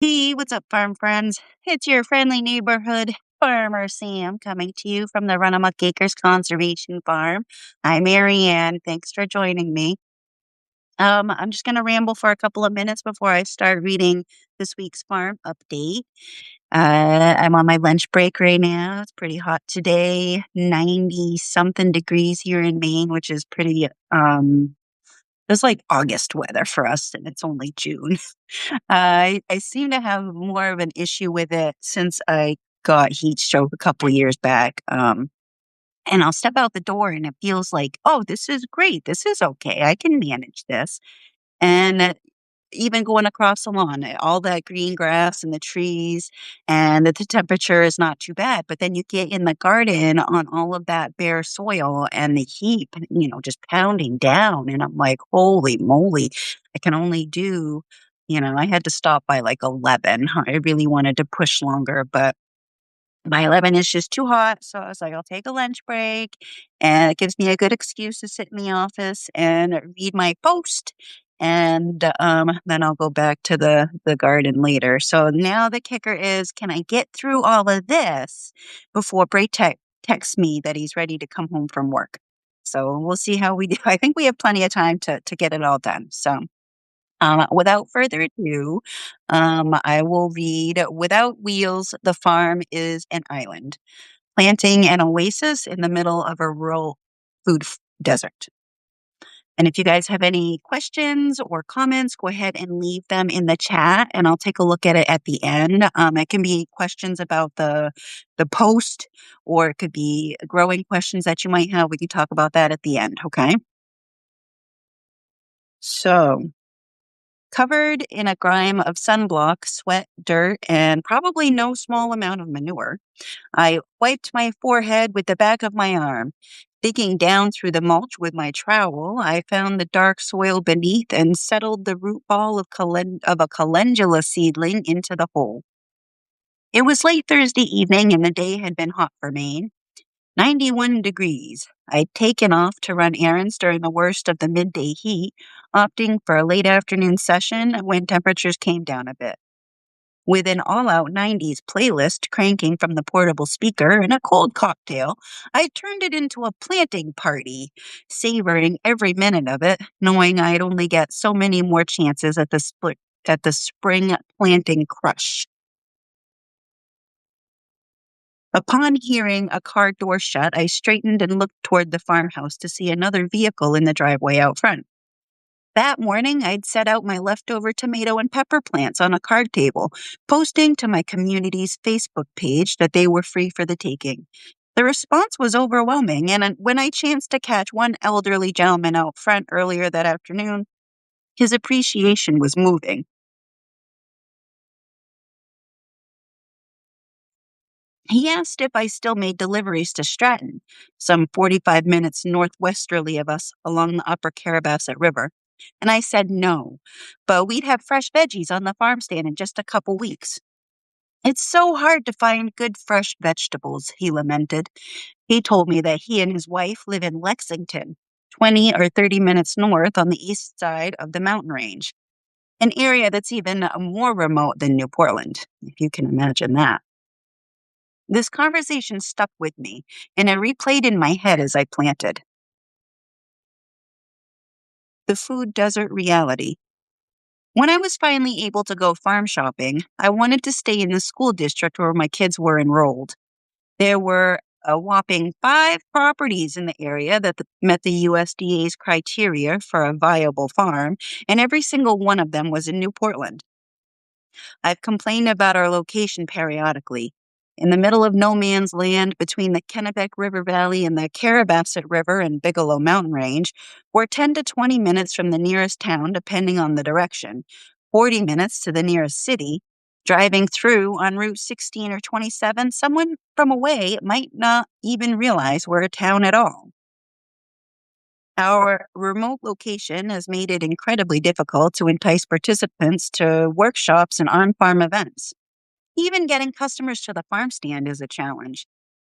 Hey, what's up, farm friends? It's your friendly neighborhood farmer Sam coming to you from the Runamuk Acres Conservation Farm. I'm Marianne. Thanks for joining me. I'm just going to ramble for a couple of minutes before I start reading this week's farm update. I'm on my lunch break right now. It's pretty hot today, 90 something degrees here in Maine, which is pretty, it's like August weather for us, and it's only June. I seem to have more of an issue with it since I got heat stroke a couple years back. And I'll step out the door and it feels like, oh, this is great. This is okay. I can manage this. And even going across the lawn, all that green grass and the trees, and the temperature is not too bad. But then you get in the garden on all of that bare soil and the heat, just pounding down. And I'm like, holy moly, I can only do, I had to stop by like 11. I really wanted to push longer, but by 11 it's just too hot. So I was like, I'll take a lunch break. And it gives me a good excuse to sit in the office and read my post. And then I'll go back to the garden later. So now the kicker is, can I get through all of this before Bray texts me that he's ready to come home from work? So we'll see how we do. I think we have plenty of time to get it all done. So without further ado, I will read Without Wheels, the Farm is an Island, planting an oasis in the middle of a rural desert. And if you guys have any questions or comments, go ahead and leave them in the chat and I'll take a look at it at the end. It can be questions about the post, or it could be growing questions that you might have. We can talk about that at the end, okay? So, covered in a grime of sunblock, sweat, dirt, and probably no small amount of manure, I wiped my forehead with the back of my arm. Digging down through the mulch with my trowel, I found the dark soil beneath and settled the root ball of a calendula seedling into the hole. It was late Thursday evening and the day had been hot for Maine. 91 degrees. I'd taken off to run errands during the worst of the midday heat, opting for a late afternoon session when temperatures came down a bit. With an all-out 90s playlist cranking from the portable speaker and a cold cocktail, I turned it into a planting party, savoring every minute of it, knowing I'd only get so many more chances at the spring planting crush. Upon hearing a car door shut, I straightened and looked toward the farmhouse to see another vehicle in the driveway out front. That morning, I'd set out my leftover tomato and pepper plants on a card table, posting to my community's Facebook page that they were free for the taking. The response was overwhelming, and when I chanced to catch one elderly gentleman out front earlier that afternoon, his appreciation was moving. He asked if I still made deliveries to Stratton, some 45 minutes northwesterly of us along the upper Carabasset River. And I said no, but we'd have fresh veggies on the farm stand in just a couple weeks. It's so hard to find good fresh vegetables, he lamented. He told me that he and his wife live in Lexington, 20 or 30 minutes north on the east side of the mountain range, an area that's even more remote than New Portland, if you can imagine that. This conversation stuck with me, and it replayed in my head as I planted. The food desert reality. When I was finally able to go farm shopping, I wanted to stay in the school district where my kids were enrolled. There were a whopping 5 properties in the area that met the USDA's criteria for a viable farm, and every single one of them was in New Portland. I've complained about our location periodically. In the middle of no man's land between the Kennebec River Valley and the Carabasset River and Bigelow Mountain Range, we're 10 to 20 minutes from the nearest town, depending on the direction, 40 minutes to the nearest city. Driving through on Route 16 or 27, someone from away might not even realize we're a town at all. Our remote location has made it incredibly difficult to entice participants to workshops and on-farm events. Even getting customers to the farm stand is a challenge.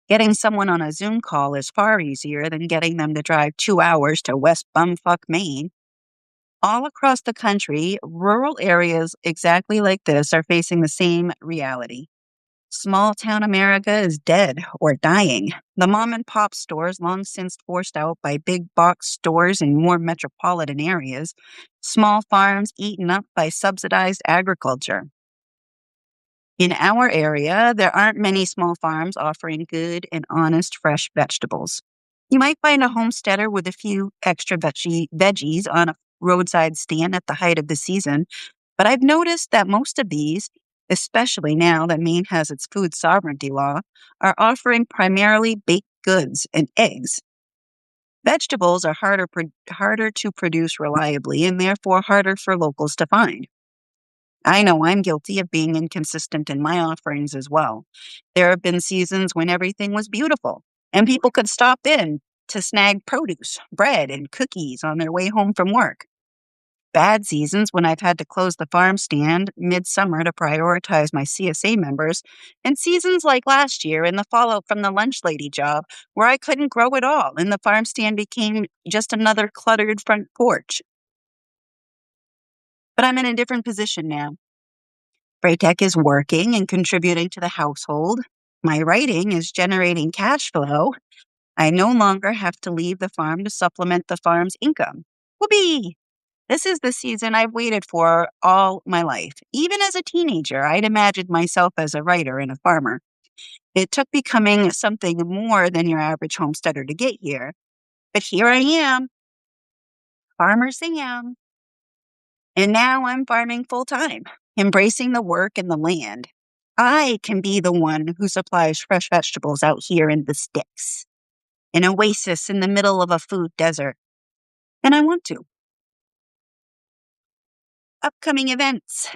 Getting someone on a Zoom call is far easier than getting them to drive 2 hours to West Bumfuck, Maine. All across the country, rural areas exactly like this are facing the same reality. Small town America is dead or dying. The mom and pop stores, long since forced out by big box stores in more metropolitan areas, small farms eaten up by subsidized agriculture. In our area, there aren't many small farms offering good and honest fresh vegetables. You might find a homesteader with a few extra veggies on a roadside stand at the height of the season, but I've noticed that most of these, especially now that Maine has its food sovereignty law, are offering primarily baked goods and eggs. Vegetables are harder to produce reliably and therefore harder for locals to find. I know I'm guilty of being inconsistent in my offerings as well. There have been seasons when everything was beautiful and people could stop in to snag produce, bread, and cookies on their way home from work. Bad seasons when I've had to close the farm stand midsummer to prioritize my CSA members, and seasons like last year in the fallout from the lunch lady job where I couldn't grow at all and the farm stand became just another cluttered front porch. But I'm in a different position now. Braytech is working and contributing to the household. My writing is generating cash flow. I no longer have to leave the farm to supplement the farm's income. Whoopee! This is the season I've waited for all my life. Even as a teenager, I'd imagined myself as a writer and a farmer. It took becoming something more than your average homesteader to get here. But here I am, Farmer Sam. And now I'm farming full time, embracing the work and the land. I can be the one who supplies fresh vegetables out here in the sticks, an oasis in the middle of a food desert. And I want to. Upcoming events.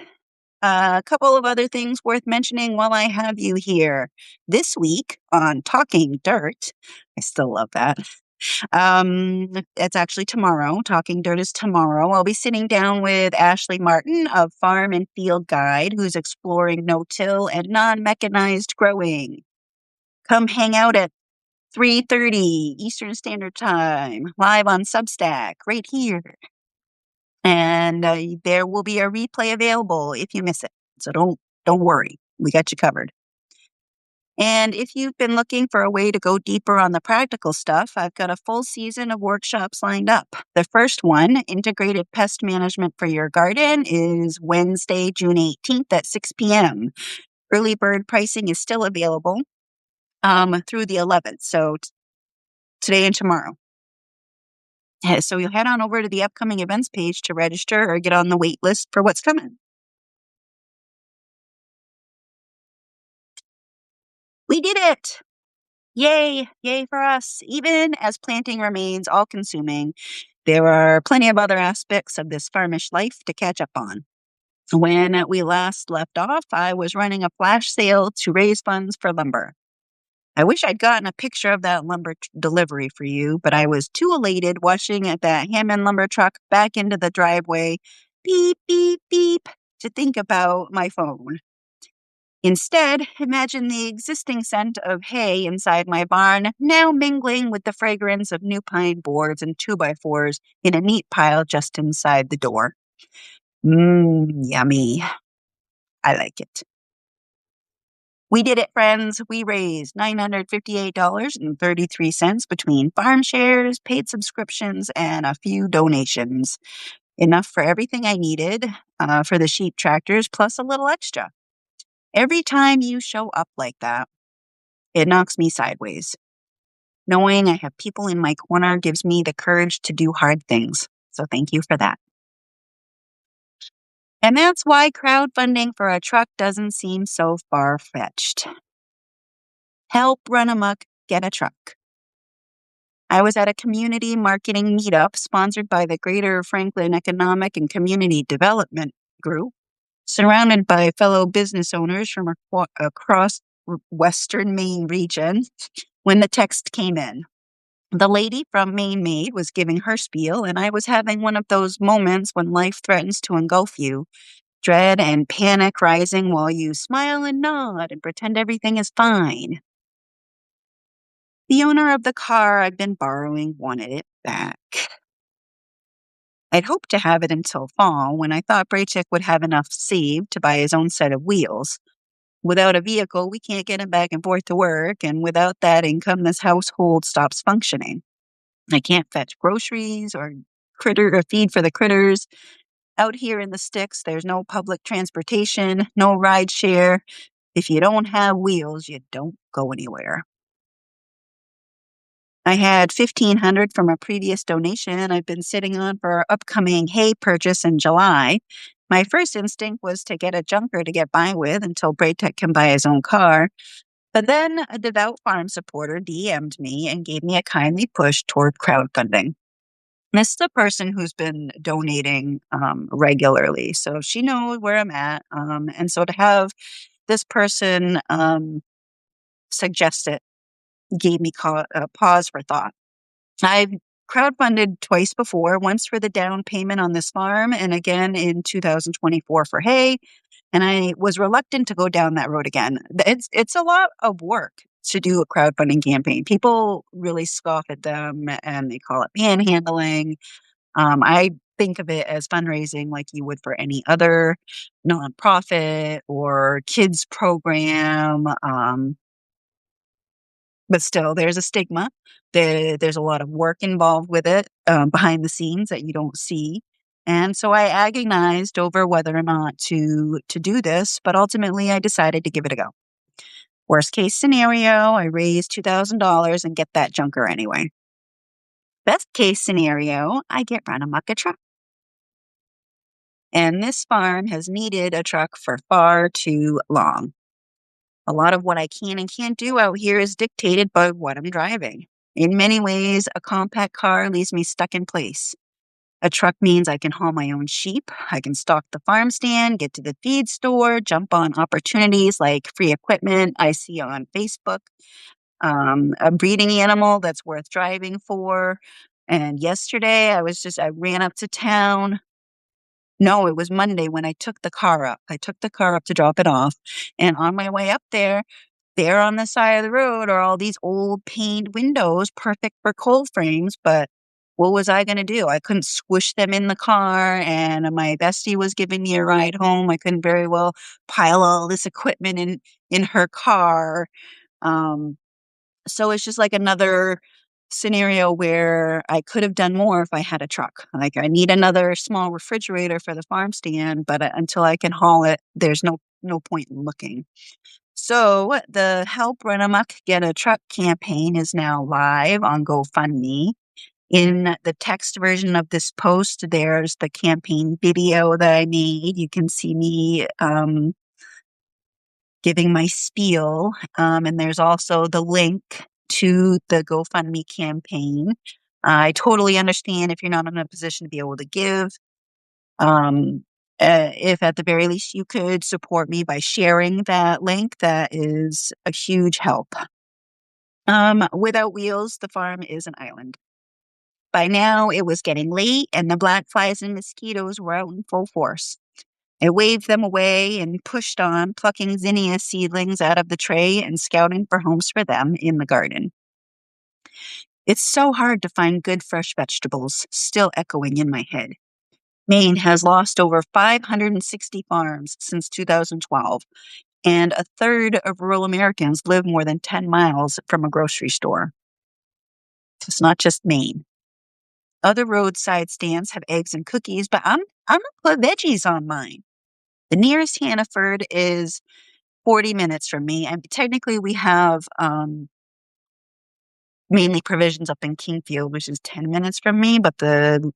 A couple of other things worth mentioning while I have you here. This week on Talking Dirt, I still love that. It's actually tomorrow. Talking Dirt is tomorrow. I'll be sitting down with Ashley Martin of Farm and Field Guide, who's exploring no-till and non-mechanized growing. Come hang out at 3:30 Eastern Standard Time, live on Substack, right here. And there will be a replay available if you miss it. So don't worry. We got you covered. And if you've been looking for a way to go deeper on the practical stuff, I've got a full season of workshops lined up. The first one, Integrated Pest Management for Your Garden, is Wednesday, June 18th at 6 p.m. Early bird pricing is still available through the 11th, so today and tomorrow. So you'll head on over to the upcoming events page to register or get on the wait list for what's coming. We did it! Yay! Yay for us! Even as planting remains all-consuming, there are plenty of other aspects of this farmish life to catch up on. When we last left off, I was running a flash sale to raise funds for lumber. I wish I'd gotten a picture of that lumber delivery for you, but I was too elated watching that Hammond lumber truck back into the driveway, beep, beep, beep, to think about my phone. Instead, imagine the existing scent of hay inside my barn now mingling with the fragrance of new pine boards and 2x4s in a neat pile just inside the door. Yummy. I like it. We did it, friends. We raised $958.33 between farm shares, paid subscriptions, and a few donations. Enough for everything I needed for the sheep tractors, plus a little extra. Every time you show up like that, it knocks me sideways. Knowing I have people in my corner gives me the courage to do hard things. So thank you for that. And that's why crowdfunding for a truck doesn't seem so far-fetched. Help Runamuck Get a truck. I was at a community marketing meetup sponsored by the Greater Franklin Economic and Community Development Group, surrounded by fellow business owners from across Western Maine region, when the text came in. The lady from Maine Maid was giving her spiel, and I was having one of those moments when life threatens to engulf you, dread and panic rising while you smile and nod and pretend everything is fine. The owner of the car I'd been borrowing wanted it back. I'd hoped to have it until fall when I thought Braychick would have enough saved to buy his own set of wheels. Without a vehicle, we can't get him back and forth to work, and without that income, this household stops functioning. I can't fetch groceries or critter or feed for the critters. Out here in the sticks, there's no public transportation, no ride share. If you don't have wheels, you don't go anywhere. I had 1,500 from a previous donation I've been sitting on for our upcoming hay purchase in July. My first instinct was to get a junker to get by with until Braytech can buy his own car. But then a devout farm supporter DM'd me and gave me a kindly push toward crowdfunding. This is a person who's been donating regularly, so she knows where I'm at. And so to have this person suggest it gave me a pause for thought. I've crowdfunded twice before, once for the down payment on this farm and again in 2024 for hay. And I was reluctant to go down that road again. It's a lot of work to do a crowdfunding campaign. People really scoff at them and they call it panhandling. I think of it as fundraising like you would for any other nonprofit or kids program. But still, there's a stigma. There's a lot of work involved with it behind the scenes that you don't see. And so I agonized over whether or not to do this, but ultimately I decided to give it a go. Worst case scenario, I raise $2,000 and get that junker anyway. Best case scenario, I get Runamuk a truck. And this farm has needed a truck for far too long. A lot of what I can and can't do out here is dictated by what I'm driving. In many ways, a compact car leaves me stuck in place. A truck means I can haul my own sheep, I can stock the farm stand, get to the feed store, jump on opportunities like free equipment I see on Facebook, a breeding animal that's worth driving for. And yesterday, I ran up to town. No, it was Monday when I took the car up. I took the car up to drop it off. And on my way up there on the side of the road are all these old paned windows, perfect for cold frames. But what was I going to do? I couldn't squish them in the car. And my bestie was giving me a ride home. I couldn't very well pile all this equipment in her car. Um, so it's just like another scenario where I could have done more if I had a truck. Like I need another small refrigerator for the farm stand, but until I can haul it, there's no point in looking. So the Help Runamuck Get a Truck campaign is now live on GoFundMe. In the text version of this post, there's the campaign video that I made. You can see me giving my spiel. And there's also the link to the GoFundMe campaign. I totally understand if you're not in a position to be able to give. If at the very least you could support me by sharing that link, that is a huge help. Without wheels, the farm is an island. By now, it was getting late and the black flies and mosquitoes were out in full force. I waved them away and pushed on, plucking zinnia seedlings out of the tray and scouting for homes for them in the garden. It's so hard to find good fresh vegetables, still echoing in my head. Maine has lost over 560 farms since 2012, and a third of rural Americans live more than 10 miles from a grocery store. It's not just Maine. Other roadside stands have eggs and cookies, but I'm gonna put veggies on mine. The nearest Hannaford is 40 minutes from me. And technically we have mainly provisions up in Kingfield, which is 10 minutes from me, but the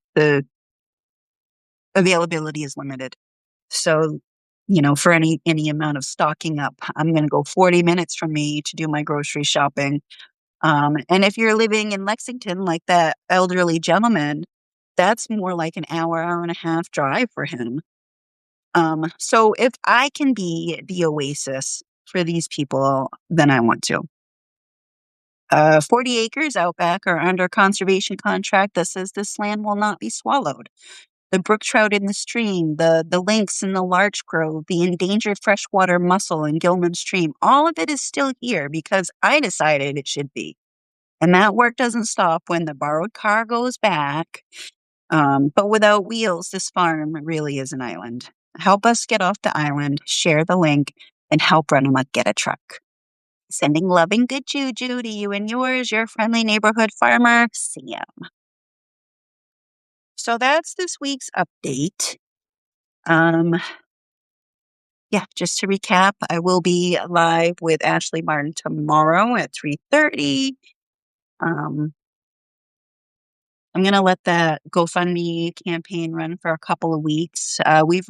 availability is limited. So, for any amount of stocking up, I'm going to go 40 minutes from me to do my grocery shopping. And if you're living in Lexington, like that elderly gentleman, that's more like an hour and a half drive for him. So if I can be the oasis for these people, then I want to. 40 acres out back are under conservation contract that says this land will not be swallowed. The brook trout in the stream, the lynx in the larch grove, the endangered freshwater mussel in Gilman Stream, all of it is still here because I decided it should be. And that work doesn't stop when the borrowed car goes back. But without wheels, this farm really is an island. Help us get off the island, share the link, and help Runamuck get a truck. Sending loving good juju to you and yours, your friendly neighborhood farmer, Sam. So that's this week's update. Um, yeah, just to recap, I will be live with Ashley Martin tomorrow at 3:30. Um, I'm gonna let that GoFundMe campaign run for a couple of weeks. We've